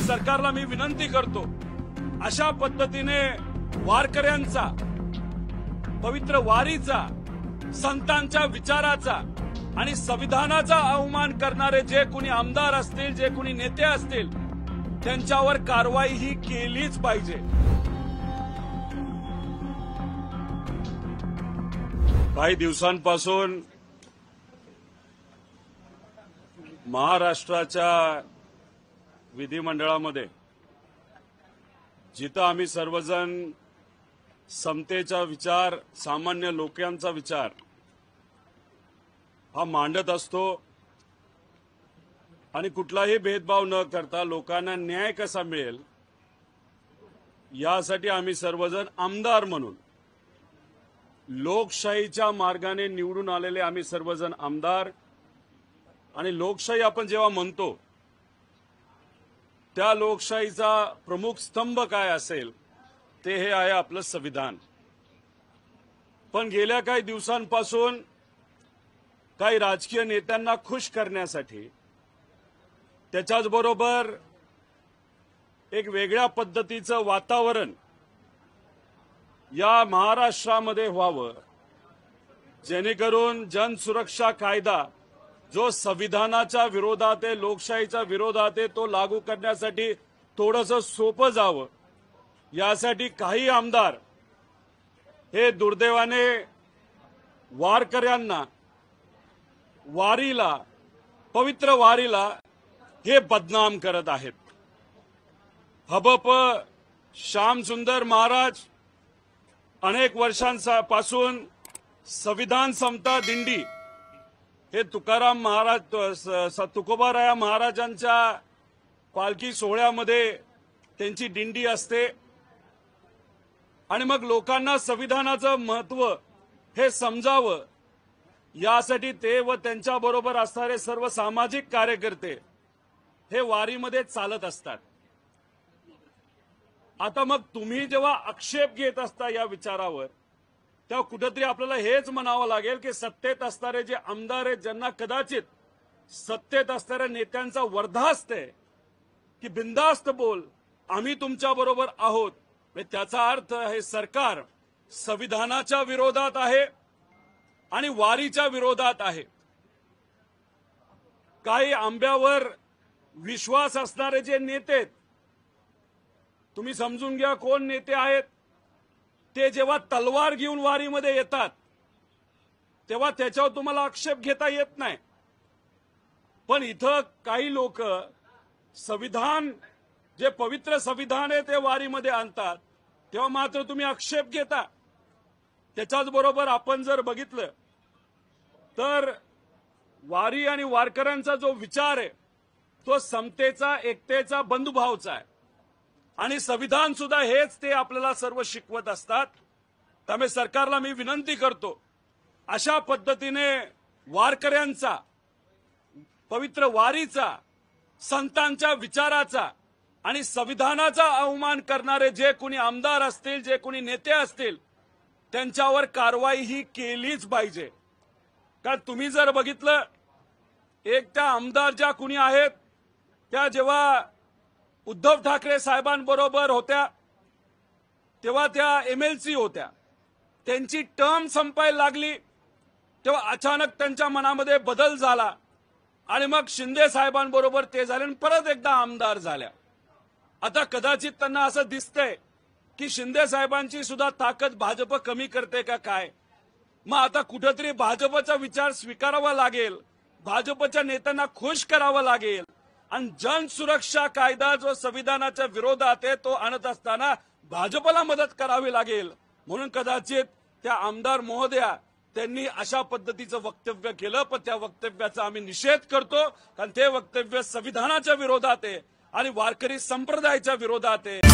सरकारला मी विनंती करतो, अशा पद्धतीने वारकऱ्यांचा, पवित्र वारीचा, संतांच्या विचाराचा आणि संविधानाचा अवमान करणारे जे कोणी आमदार असतील, जे कोणी नेते असतील, त्यांच्यावर कारवाई ही केलीच पाहिजे। काही दिवसांपासून महाराष्ट्राच्या विधिमंडळामध्ये जिथं आम्ही सर्वजण समतेचा विचार, सामान्य लोकांचा विचार हा मांडत असतो आणि कुठलाही भेदभाव न करता लोकांना न्याय कसा मिळेल यासाठी आम्ही सर्वजण आमदार म्हणून लोकशाहीच्या मार्गाने निवडून आलेले आम्ही सर्वजण आमदार, आणि लोकशाही आपण जेव्हा म्हणतो त्या लोकशाहीचा प्रमुख स्तंभ काय असेल ते हे आहे आपलं संविधान। पण गेल्या काही दिवसांपासून काही राजकीय नेत्यांना खुश करण्यासाठी, त्याच्याचबरोबर एक वेगळ्या पद्धतीचं वातावरण या महाराष्ट्रामध्ये व्हावं, जेणेकरून जनसुरक्षा कायदा जो संविधानाच्या विरोधात आहे, लोकशाहीच्या विरोधात आहे, तो लागू करण्यासाठी थोडंसं सोपं जावं, यासाठी काही आमदार हे दुर्दैवाने वारकऱ्यांना, वारीला, पवित्र वारीला हे बदनाम करत आहेत। हबप श्यामसुंदर महाराज अनेक वर्षांपासून संविधान समता दिंडी हे तुकाराम महाराज, तुकोबाराया महाराजांच्या पालखी सोहळ्यामध्ये त्यांची दिंडी असते आणि मग लोकांना संविधानाचं महत्त्व हे समजावं यासाठी ते व त्यांच्याबरोबर असणारे सर्व सामाजिक कार्यकर्ते हे वारीमध्ये चालत असतात। आता मग तुम्ही जेव्हा आक्षेप घेत असता या विचारावर, तेव्हा कुठेतरी आपल्याला हेच म्हणावं लागेल की सत्तेत असणारे जे आमदार आहेत, ज्यांना कदाचित सत्तेत असणाऱ्या नेत्यांचा वर्धास्त आहे की बिनधास्त बोल, आम्ही तुमच्या बरोबर आहोत, त्याचा अर्थ हे सरकार संविधानाच्या विरोधात आहे आणि वारीच्या विरोधात आहे। काही आंब्यावर विश्वास असणारे जे नेते आहेत, तुम्ही समजून घ्या कोण नेते आहेत ते, जेव्हा तलवार घेऊन वारीमध्ये येतात तेव्हा त्याच्यावर तुम्हाला आक्षेप घेता येत नाही। पण इथं काही लोक संविधान, जे पवित्र संविधान आहे ते वारीमध्ये आणतात, तेव्हा मात्र तुम्ही आक्षेप घेता। त्याच्याच बरोबर आपण जर बघितलं तर वारी आणि वारकऱ्यांचा जो विचार आहे तो समतेचा, एकतेचा, बंधुभावचा आहे आणि संविधान सुद्धा हेच ते आपल्याला सर्व शिकवत असतात। त्यामुळे सरकारला मी विनंती करतो, अशा पद्धतीने वारकऱ्यांचा, पवित्र वारीचा, संतांच्या विचाराचा आणि संविधानाचा अवमान करणारे जे कोणी आमदार असतील, जे कोणी नेते असतील, त्यांच्यावर कारवाई ही केलीच पाहिजे। कारण तुम्ही जर बघितलं, एक त्या आमदार ज्या कुणी आहेत त्या जेव्हा उद्धव ठाकरे साहेबांबरोबर होत्या तेव्हा त्या MLC होत्या, त्यांची टर्म संपायला लागली तेव्हा अचानक त्यांच्या मनामध्ये बदल झाला आणि मग शिंदे साहेबांबरोबर ते झाले आणि परत एकदा आमदार झाल्या। आता कदाचित त्यांना असं दिसतंय की शिंदे साहेबांची सुद्धा ताकद भाजप कमी करते का काय, मग आता कुठेतरी भाजपचा विचार स्वीकारावा लागेल, भाजपच्या नेत्यांना खुश करावं लागेल आणि जनसुरक्षा कायदा जो संविधानाच्या विरोधात आहे तो आणत असताना भाजपला मदत करावी लागेल। म्हणून कदाचित त्या आमदार महोदया त्यांनी अशा पद्धतीचं वक्तव्य केलं, पण त्या वक्तव्याचा आम्ही निषेध करतो, कारण ते वक्तव्य संविधानाच्या विरोधात आहे आणि वारकरी संप्रदायाच्या विरोधात आहे।